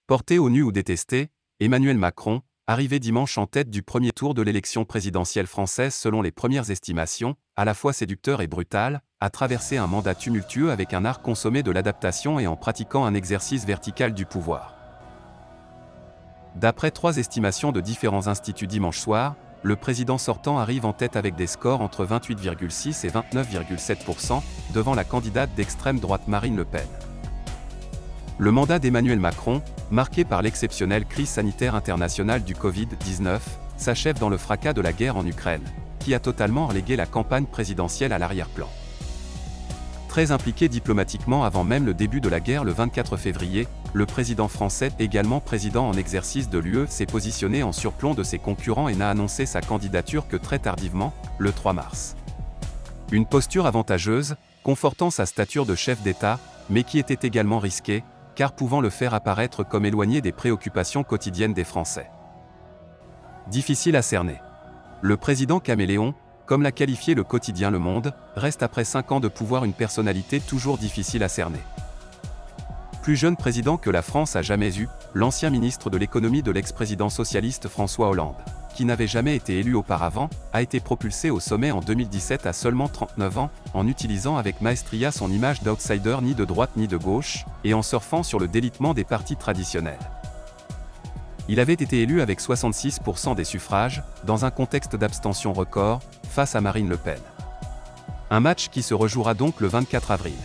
Porté au nu ou détesté, Emmanuel Macron, arrivé dimanche en tête du premier tour de l'élection présidentielle française selon les premières estimations, à la fois séducteur et brutal, a traversé un mandat tumultueux avec un art consommé de l'adaptation et en pratiquant un exercice vertical du pouvoir. D'après 3 estimations de différents instituts dimanche soir, le président sortant arrive en tête avec des scores entre 28,6 et 29,7%, devant la candidate d'extrême droite Marine Le Pen. Le mandat d'Emmanuel Macron, marqué par l'exceptionnelle crise sanitaire internationale du Covid-19, s'achève dans le fracas de la guerre en Ukraine, qui a totalement relégué la campagne présidentielle à l'arrière-plan. Très impliqué diplomatiquement avant même le début de la guerre le 24 février, le président français, également président en exercice de l'UE, s'est positionné en surplomb de ses concurrents et n'a annoncé sa candidature que très tardivement, le 3 mars. Une posture avantageuse, confortant sa stature de chef d'État, mais qui était également risquée, car pouvant le faire apparaître comme éloigné des préoccupations quotidiennes des Français. Difficile à cerner. Le président caméléon, comme l'a qualifié le quotidien Le Monde, reste après 5 ans de pouvoir une personnalité toujours difficile à cerner. Plus jeune président que la France a jamais eu, l'ancien ministre de l'économie de l'ex-président socialiste François Hollande, qui n'avait jamais été élu auparavant, a été propulsé au sommet en 2017 à seulement 39 ans, en utilisant avec maestria son image d'outsider ni de droite ni de gauche, et en surfant sur le délitement des partis traditionnels. Il avait été élu avec 66% des suffrages, dans un contexte d'abstention record, face à Marine Le Pen. Un match qui se rejouera donc le 24 avril.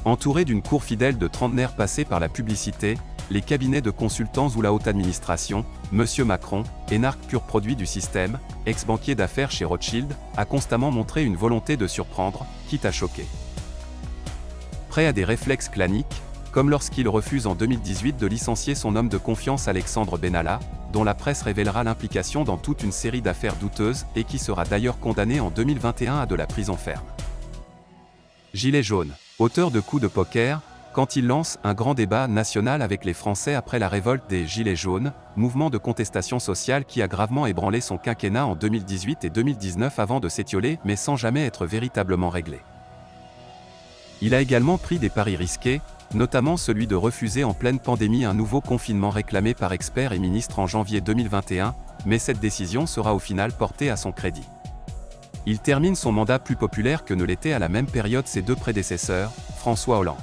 Entouré d'une cour fidèle de trentenaires passés par la publicité, les cabinets de consultants ou la haute administration, Monsieur Macron, énarque pur produit du système, ex-banquier d'affaires chez Rothschild, a constamment montré une volonté de surprendre, quitte à choquer. Prêt à des réflexes claniques, comme lorsqu'il refuse en 2018 de licencier son homme de confiance Alexandre Benalla, dont la presse révélera l'implication dans toute une série d'affaires douteuses et qui sera d'ailleurs condamné en 2021 à de la prison ferme. Gilet jaune, auteur de coups de poker, quand il lance un grand débat national avec les Français après la révolte des Gilets jaunes, mouvement de contestation sociale qui a gravement ébranlé son quinquennat en 2018 et 2019 avant de s'étioler mais sans jamais être véritablement réglé. Il a également pris des paris risqués, notamment celui de refuser en pleine pandémie un nouveau confinement réclamé par experts et ministres en janvier 2021, mais cette décision sera au final portée à son crédit. Il termine son mandat plus populaire que ne l'était à la même période ses 2 prédécesseurs, François Hollande.